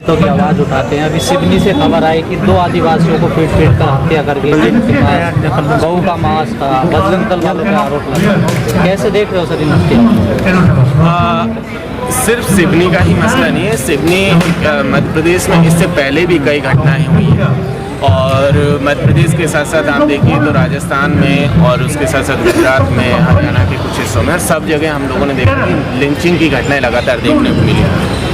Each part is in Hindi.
तो की आवाज़ उठाते हैं। अभी सिवनी से खबर आई कि 2 आदिवासियों को पीट कर हत्या करके गऊ का मांस था। बजरंग दल वालों का आरोप लगा। कैसे देख रहे हो सर इन हत्याओं? सिर्फ सिवनी का ही मसला नहीं है। सिवनी मध्य प्रदेश में इससे पहले भी कई घटनाएं हुई हैं और मध्य प्रदेश के साथ साथ आप देखिए तो राजस्थान में और उसके साथ साथ गुजरात में, हरियाणा के कुछ हिस्सों में, सब जगह हम लोगों ने देखा कि लिंचिंग की घटनाएं लगातार देखने को मिली।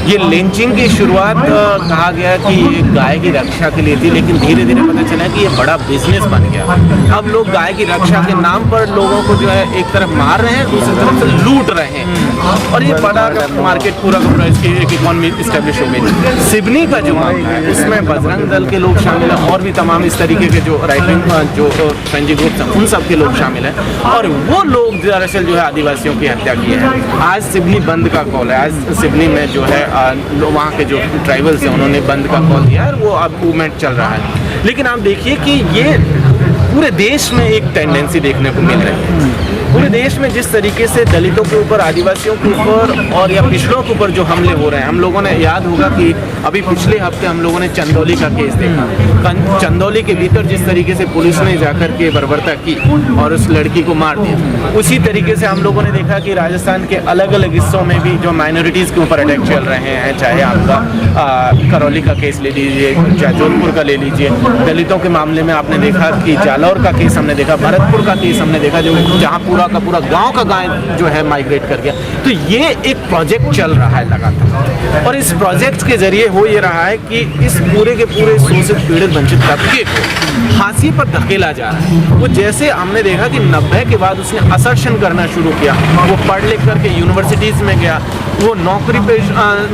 ये लिंचिंग की शुरुआत कहा गया कि ये गाय की रक्षा के लिए थी, लेकिन धीरे धीरे पता चला कि ये बड़ा बिजनेस बन गया। अब लोग गाय की रक्षा के नाम पर लोगों को जो है एक तरफ मार रहे हैं, दूसरी तरफ से लूट रहे हैं और ये बड़ा मार्केट पूरा का पूरा इसकी एक इकॉनमी इस्टेब्लिश हो गई। सिवनी का जो मामला है उसमें बजरंग दल के लोग शामिल हैं और भी तमाम इस तरीके के जो राइट विंग जो फ्रेंजी ग्रुप्स हैं उन सब के लोग शामिल हैं और वो लोग दरअसल जो है आदिवासियों की हत्या की है। आज सिवनी बंद का कॉल है। आज सिवनी में जो है वहाँ के जो ट्राइबल्स हैं उन्होंने बंद का कॉल दिया है और वो अब मूवमेंट चल रहा है। लेकिन आप देखिए कि ये पूरे देश में एक टेंडेंसी देखने को मिल रही है। पूरे देश में जिस तरीके से दलितों के ऊपर, आदिवासियों के ऊपर और या पिछड़ों के ऊपर जो हमले हो रहे हैं, हम लोगों ने याद होगा कि अभी पिछले हफ्ते हम लोगों ने चंदौली का केस देखा। चंदौली के भीतर जिस तरीके से पुलिस ने जाकर के बर्बरता की और उस लड़की को मार दिया, उसी तरीके से हम लोगों ने देखा कि राजस्थान के अलग अलग हिस्सों में भी जो माइनॉरिटीज़ के ऊपर अटैक चल रहे हैं, चाहे आपका करौली का केस ले लीजिए, चाहे जोधपुर का ले लीजिए। दलितों के मामले में आपने देखा कि जालौर का केस हमने देखा, भरतपुर का केस हमने देखा, जो जहाँ पूरा का पूरा गांव का गाय जो है माइग्रेट कर गया। तो ये एक प्रोजेक्ट चल रहा है लगातार और इस प्रोजेक्ट के जरिए हो ये रहा है कि इस पूरे के पूरे शोषित पीड़ित वंचित तबके को फांसी पर धकेला जा रहा है। वो जैसे हमने देखा कि 90 के बाद उसने असर्शन करना शुरू किया, वो पढ़ लिख करके यूनिवर्सिटीज में गया, वो नौकरी पे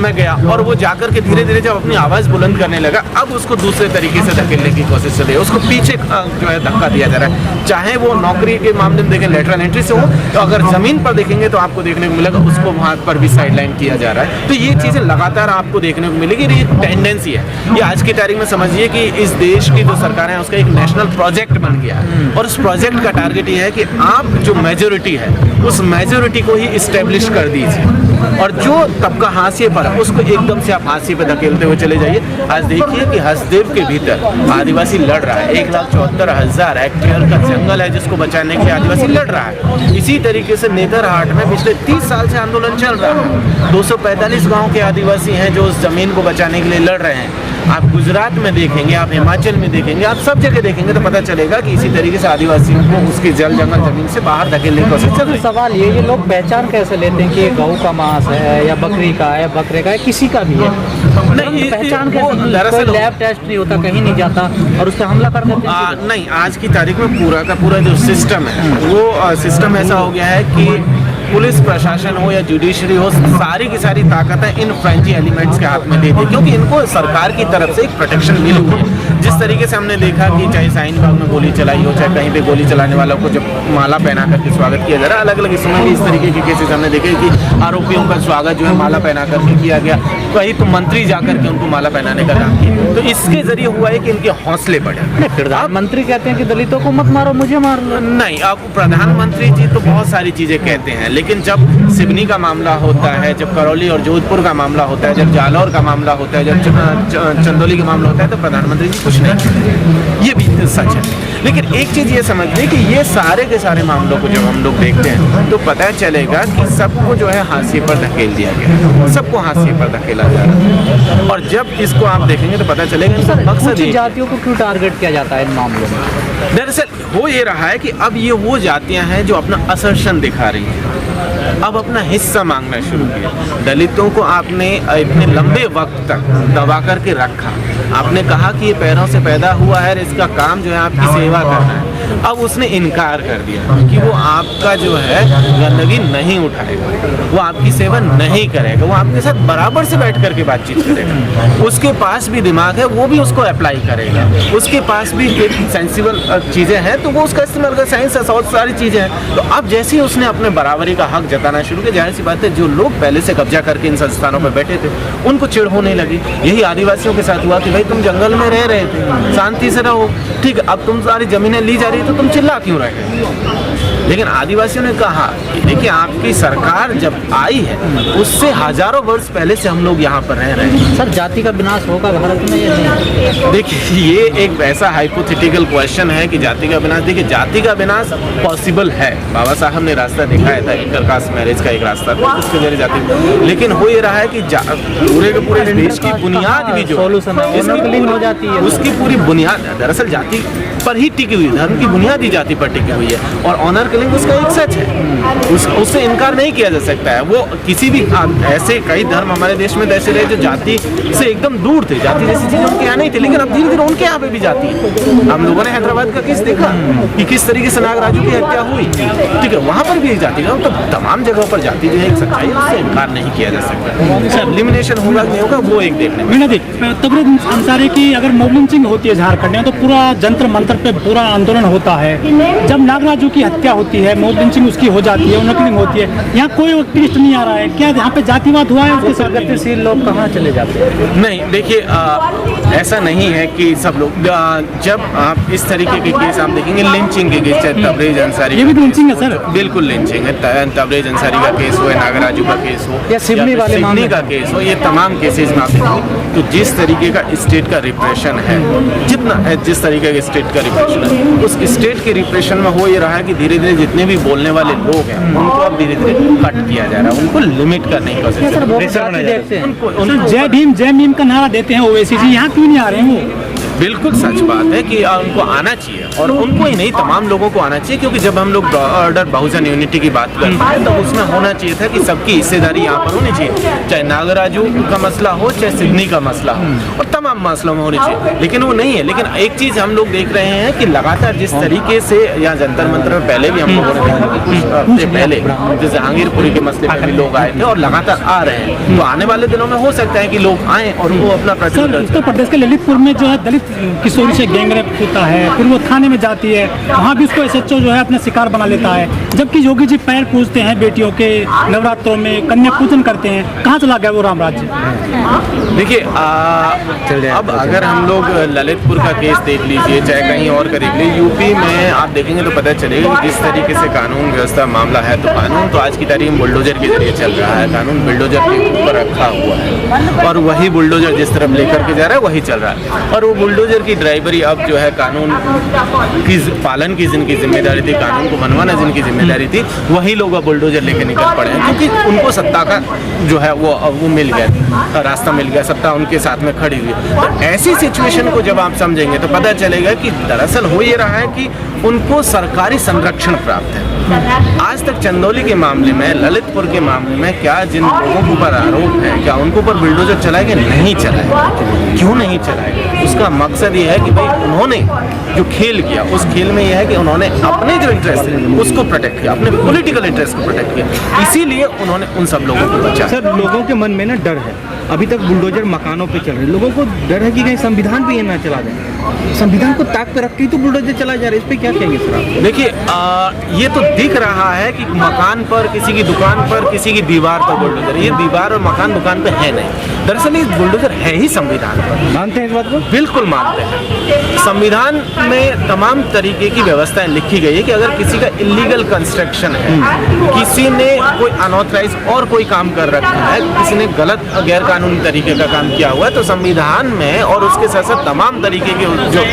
में गया और वो जाकर के धीरे धीरे जब अपनी आवाज़ बुलंद करने लगा, अब उसको दूसरे तरीके से धकेलने की कोशिश चल रही है। उसको पीछे जो है धक्का दिया जा रहा है। चाहे वो नौकरी के मामले में देखें लेटरल एंट्री से हो, तो अगर ज़मीन पर देखेंगे तो आपको देखने को मिलेगा उसको वहाँ पर भी साइडलाइन किया जा रहा है। तो ये चीज़ें लगातार आपको देखने को मिलेगी। ये टेंडेंसी है। ये आज की तारीख में समझिए कि इस देश की जो सरकार है उसका एक नेशनल प्रोजेक्ट बन गया है और उस प्रोजेक्ट का टारगेट ये है कि आप जो मेजोरिटी है उस मेजोरिटी को ही इस्टेब्लिश कर दीजिए और जो तबका हाशिए पर है उसको एकदम से आप हाशिए पर धकेलते हुए चले जाइए। आज देखिए कि हसदेव के भीतर आदिवासी लड़ रहा है। 1,74,000 हेक्टेयर का जंगल है जिसको बचाने के लिए आदिवासी लड़ रहा है। इसी तरीके से नेतरहाट में पिछले 30 साल से आंदोलन चल रहा है। 245 गांव के आदिवासी हैं जो उस जमीन को बचाने के लिए लड़ रहे हैं। आप गुजरात में देखेंगे, आप हिमाचल में देखेंगे, आप सब जगह देखेंगे तो पता चलेगा कि इसी तरीके से आदिवासियों को उसके जल जंगल जमीन से बाहर धकेलने की कोशिश चल रही है। सवाल ये लोग पहचान कैसे लेते हैं कि ये गऊ का मांस है या बकरी का है, बकरे का है, किसी का भी है? नहीं, पहचान कैसे? दरअसल लैब टेस्ट नहीं होता, कहीं नहीं जाता और उस पर हमला कर देते हैं। नहीं, आज की तारीख में पूरा का पूरा जो सिस्टम है वो सिस्टम ऐसा हो गया है कि पुलिस प्रशासन हो या जुडिशरी हो, सारी की सारी ताकतें इन फ्रेंची एलिमेंट्स के हाथ में दे दी, क्योंकि इनको सरकार की तरफ से एक प्रोटेक्शन मिली हुई है। जिस तरीके से हमने देखा कि चाहे शाहीन बाग में गोली चलाई हो, चाहे कहीं पे गोली चलाने वालों को जब माला पहना करके स्वागत किया जा रहा है, अलग अलग हिस्सों में भी इस तरीके के केसेस हमने देखे कि आरोपियों का स्वागत जो है माला पहना करके किया गया। कहीं तो मंत्री जाकर के उनको माला पहनाने का काम किया। तो इसके जरिए हुआ है कि इनके हौसले बढ़े। प्रधानमंत्री कहते हैं कि दलितों को मत मारो, मुझे मार लो। नहीं, अब प्रधानमंत्री जी तो बहुत सारी चीजें कहते हैं, लेकिन जब सिवनी का मामला होता है, जब करौली और जोधपुर का मामला होता है, जब जालौर का मामला होता है, जब चंदौली का मामला होता है, तो प्रधानमंत्री जी कुछ नहीं कहते। ये भी सच है। लेकिन एक चीज ये समझिए कि ये सारे के सारे मामलों को जब हम लोग देखते हैं तो पता चलेगा कि सबको जो है हाशिए पर धकेल दिया गया, सबको हाशिए पर धकेला जा रहा है। और जब इसको आप देखेंगे तो पता चलेगा कि मकसद जातियों को क्यों टारगेट किया जाता है इन मामलों में? दरअसल हो ये रहा है कि अब ये वो जातियां हैं जो अपना असर्शन दिखा रही हैं, अब अपना हिस्सा मांगना शुरू किया। दलितों को आपने इतने लंबे वक्त तक दबा करके रखा, आपने कहा कि ये पैरों से पैदा हुआ है, इसका काम जो है आपकी सेवा करना है। अब उसने इनकार कर दिया कि वो आपका जो है गंदगी नहीं उठाएगा, वो आपकी सेवा नहीं करेगा, वो आपके साथ बराबर से बैठ करके बातचीत करेगा। उसके पास भी दिमाग है, वो भी उसको अप्लाई करेगा। उसके पास भी एक सेंसिबल चीज़ें हैं तो वो उसका इस्तेमाल कर, साइंस है, बहुत सारी चीज़ें हैं। तो अब जैसे ही उसने अपने बराबरी का हक जताना शुरू किया, जाहिर सी बात है जो लोग पहले से कब्जा करके इन संस्थानों पर बैठे थे उनको चिढ़ होने लगी। यही आदिवासियों के साथ हुआ कि भाई तुम जंगल में रह रहे थे, शांति से रहो, ठीक है, अब तुम सारी जमीनें ली जा रही तो तुम चिल्ला क्यों रहे? लेकिन आदिवासियों ने कहा कि देखिए आपकी सरकार जब आई है उससे हजारों वर्ष पहले से हम लोग यहाँ पर रह रहे हैं। सर जाति का विनाश होगा भारत में या नहीं? देखिए ये एक ऐसा हाइपोथेटिकल क्वेश्चन है कि जाति का विनाश, देखिए जाति का विनाश पॉसिबल है। बाबा साहब ने रास्ता दिखाया था, इंटरकास्ट मैरिज का एक रास्ता था जिसके जरिए जाति, लेकिन हो ये रहा है कि पूरे के पूरे देश की बुनियाद भी जो सॉल्यूशन है हो जाती है, उसकी पूरी बुनियाद दरअसल जाति पर ही टिकी हुई है, धर्म की बुनियाद ही जाति पर टिकी हुई है। और ऑनर किलिंग उसका एक सच है, उससे इनकार नहीं किया जा सकता है। वो किसी भी ऐसे कई धर्म हमारे देश में ऐसे रहे जो जाति से एकदम दूर थे, जाति जैसी चीजें उनके यहाँ नहीं थी, लेकिन अब धीरे धीरे उनके यहाँ पे भी जाती है। हम लोगों ने हैदराबाद का केस देखा कि किस तरीके से नागराजू की हत्या हुई, ठीक है, वहाँ पर भी एक जाति का, तो तमाम जगहों पर जाति जो है एक सच्चाई है, उससे इनकार नहीं किया जा सकता। एलिमिनेशन होगा नहीं होगा वो एक देखने में। तबरेज़ अंसारी की अगर मॉब लिंचिंग होती है झारखंड में तो पूरा जंतर मंतर पे पूरा आंदोलन होता है। जब नागराजू की हत्या होती है, मॉब लिंचिंग उसकी हो जाती है, उनकी होती है, यहाँ कोई एक्टिविस्ट नहीं आ रहा है क्या? यहाँ पे जातिवाद हुआ है, उसके साथ प्रगतिशील लोग कहाँ चले जाते हैं? नहीं देखिए ऐसा नहीं है कि सब लोग, जब आप इस तरीके के केस आप देखेंगे, लिंचिंग के केस, तबरेज़ अंसारी, ये भी लिंचिंग है सर, बिल्कुल लिंचिंग है। तबरेज़ अंसारी का केस हो, नागराजू का केस हो, या सिवनी वाले सिवनी का केस हो, ये तमाम केसेस में आप देखेंगे तो जिस तरीके का स्टेट का रिप्रेशन है, जितना है जिस तरीके का स्टेट का रिप्रेशन है, उस स्टेट के रिप्रेशन में हो ये रहा है कि धीरे धीरे जितने भी बोलने वाले लोग हैं उनको अब धीरे धीरे कट किया जा रहा है, उनको लिमिट करने की कोशिश कर रहे हैं। जय भीम जय मीम का नारा देते हैं ओवैसी जी, यहाँ क्यों नहीं आ रहे हैं वो? बिल्कुल सच बात है कि उनको आना चाहिए, और उनको ही नहीं तमाम लोगों को आना चाहिए, क्योंकि जब हम लोग ऑर्डर बहुजन यूनिटी की बात करते हैं तो उसमें होना चाहिए था कि सबकी हिस्सेदारी यहाँ पर होनी चाहिए, चाहे नागराजू का मसला हो चाहे सिवनी का मसला हो, और तमाम मसलों में होनी चाहिए, लेकिन वो नहीं है। लेकिन एक चीज़ हम लोग देख रहे हैं कि लगातार जिस तरीके से यहाँ जंतर मंतर में पहले भी हम लोगों ने देखा कि कुछ हफ्ते पहले जैसे जहांगीरपुरी के मसले पर भी लोग आए थे और लगातार आ रहे हैं, तो आने वाले दिनों में हो सकता है कि लोग आए और वो अपना प्रतिनिधित्व। उत्तर प्रदेश के ललितपुर में जो है दलित किशोरी से गैंगरेप होता है, फिर वो थाने में जाती है, वहाँ भी उसको एसएचओ जो है अपना शिकार बना लेता है, जबकि योगी जी पैर पूजते हैं बेटियों के, नवरात्रों में कन्या पूजन करते हैं। कहाँ चला गया वो राम राज्य? देखिए अब अगर हम लोग ललितपुर का केस देख लीजिए, चाहे कहीं और का देख लीजिए, यूपी में आप देखेंगे तो पता चलेगा कि जिस तरीके से कानून व्यवस्था मामला है, तो कानून तो आज की तारीख में बुलडोजर के जरिए चल रहा है, कानून बुलडोजर के ऊपर रखा हुआ है, और वही बुलडोजर जिस तरफ लेकर के जा रहा है वही चल रहा है, और वो बुलडोजर की ड्राइवरी अब जो है कानून की पालन की जिनकी जिम्मेदारी थी, कानून को मनवाना जिनकी जिम्मेदारी थी, वही लोग अब बुलडोजर लेकर निकल पड़े हैं, क्योंकि उनको सत्ता का जो है वो मिल गया, रास्ता मिल गया, सत्ता उनके साथ में खड़ी हुई। तो ऐसी सिचुएशन को जब आप समझेंगे तो पता चलेगा कि दरअसल हो ये रहा है कि उनको सरकारी संरक्षण प्राप्त है। आज तक चंदौली के मामले में, ललितपुर के मामले में क्या जिन लोगों के ऊपर आरोप है, क्या उनको ऊपर बुलडोजर चला है? नहीं चला है। क्यों नहीं चला है? उसका मकसद ये है कि भाई उन्होंने जो खेल किया, उस खेल में यह है कि उन्होंने अपने जो इंटरेस्ट है उसको प्रोटेक्ट किया, अपने पॉलिटिकल इंटरेस्ट को प्रोटेक्ट किया, इसीलिए उन्होंने उन सब लोगों को बचाया। सर लोगों के मन में ना डर है, अभी तक बुलडोजर मकानों पे चल रहे हैं, लोगों को डर है कि कहीं संविधान पे ये ना चला जाए, संविधान को ताक पे रख के तो बुलडोजर चला जा रहा है, इस पे क्या कहेंगे सर आप? देखिए ये तो दिख रहा है कि मकान पर, किसी की दुकान पर, किसी की दीवार पर बुलडोजर, ये दीवार और मकान दुकान पे है नहीं, दरअसल ये बुलडोजर है ही संविधान पर। मानते हैं इस बात को? बिल्कुल मानते हैं। संविधान में तमाम तरीके की व्यवस्थाएं लिखी गई है कि अगर किसी का इलीगल कंस्ट्रक्शन है, किसी ने कोई अनऑथराइज और कोई काम कर रखा है, किसी ने गलत गैर कानूनी तरीके का काम किया हुआ है, तो संविधान में और उसके साथ साथ तमाम तरीके के जो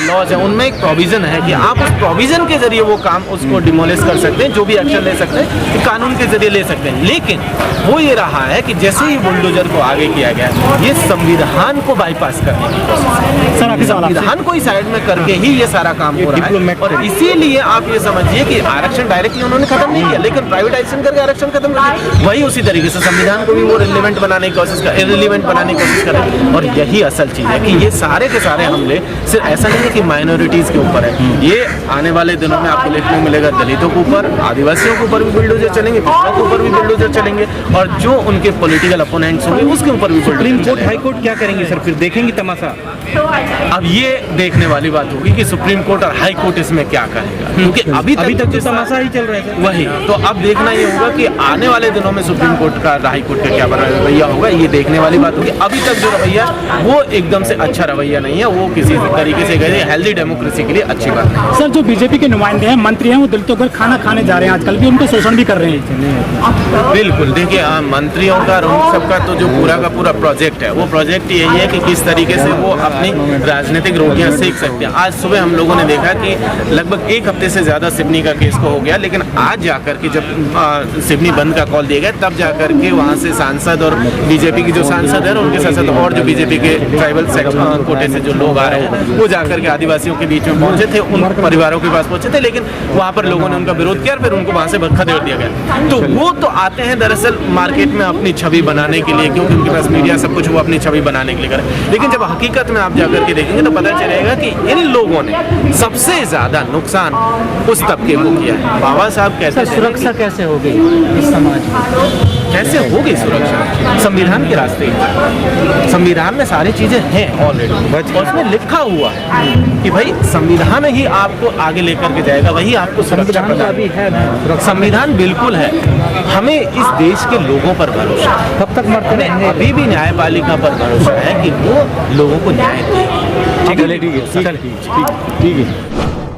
लॉज हैं उनमें एक प्रोविजन है कि आप उस प्रोविजन के जरिए वो काम उसको डिमोलिश कर सकते हैं, जो भी एक्शन ले सकते हैं कानून के जरिए ले सकते हैं। लेकिन वो ये रहा है कि जैसे ही बुलडोजर को आगे किया गया, ये संविधान को बाईपास करने की कोशिश है, संविधान को ही साइड में करके ही ये सारा काम हो रहा है। और इसीलिए आप ये समझिए कि आरक्षण डायरेक्टली उन्होंने खत्म नहीं किया, लेकिन प्राइवेटाइजेशन करके आरक्षण खत्म कर दिया। वही उसी तरीके से संविधान को भी वो रिलेवेंट बनाने की कोशिश कर, इररिलेवेंट बनाने की कोशिश कर रहे हैं। और यही असल चीज है कि ये सारे के सारे हमले सिर्फ ऐसा नहीं है कि माइनॉरिटीज के ऊपर है, ये आने वाले दिनों में आपको देखने को मिलेगा दलितों के ऊपर, आदिवासियों के ऊपर भी बुलडोजर चलेंगे, पिछड़ों के ऊपर भी बुलडोजर चलेंगे, और जो उनके पॉलिटिकल अपोनेंट्स होंगे उसके ऊपर भी सुप्रीम कोर्ट हाई कोर्ट क्या करेंगे सर? फिर देखेंगे तमाशा? अब ये देखने वाली बात होगी कि सुप्रीम कोर्ट और हाई कोर्ट इसमें क्या करेगा, क्योंकि अभी तक तो तमाशा ही चल रहा है सर। वही तो अब देखना ये होगा कि आने वाले दिनों में सुप्रीम कोर्ट का, हाई कोर्ट का क्या रवैया होगा, ये देखने वाली बात होगी। अभी तक जो रवैया वो एकदम से अच्छा रवैया नहीं है, वो किसी किसी तरीके से गए, हेल्दी डेमोक्रेसी के लिए अच्छी बात है। सर, जो बीजेपी के नुमाइंदे हैं, मंत्री हैं, वो दलितों को खाना खाने जा रहे हैं आजकल भी, उनको शोषण भी कर रहे हैं। बिल्कुल, देखिए मंत्रियों का और उन सबका तो जो पूरा का पूरा प्रोजेक्ट है, वो प्रोजेक्ट यही है कि किस तरीके से वो अपनी राजनीतिक रोटियां सेक सकते हैं। आज सुबह हम लोगों ने देखा कि लगभग एक हफ्ते से ज़्यादा सिवनी का केस को हो गया, लेकिन आज जाकर के जब सिवनी बंद का कॉल दिया गया, तब जाकर के वहाँ से सांसद और बीजेपी की जो सांसद है उनके साथ साथ और जो बीजेपी के ट्राइबल कोटे से जो लोग आ रहे हैं, वो जाकर के आदिवासियों के बीच में पहुंचे थे, उन परिवारों के पास पहुंचे थे, लेकिन वहाँ पर लोगों ने उनका विरोध किया, फिर उनको वहाँ से खदेड़ दिया गया। तो वो तो आते हैं दरअसल मार्केट में अपनी छवि बनाने के लिए, क्योंकि उनके पास मीडिया सब कुछ, वो अपनी छवि बनाने के लिए करें। लेकिन जब हकीकत में आप जाकर के देखेंगे तो पता चलेगा कि इन लोगों ने सबसे ज्यादा नुकसान उस तबके को किया है। बाबा साहब कहते हैं सुरक्षा कैसे हो गई इस समाज में? कैसे होगी सुरक्षा? संविधान के रास्ते ही। संविधान में सारी चीजें हैं ऑलरेडी, और उसमें लिखा हुआ है कि भाई संविधान ही आपको आगे लेकर के जाएगा, वही आपको सुरक्षा प्रदान अभी है ना? संविधान बिल्कुल है। हमें इस देश के लोगों पर भरोसा है, कब तक मरते हमें रहेंगे? अभी भी न्यायपालिका पर भरोसा है कि वो लोगों को न्याय देगी। ठीक है, ठीक है।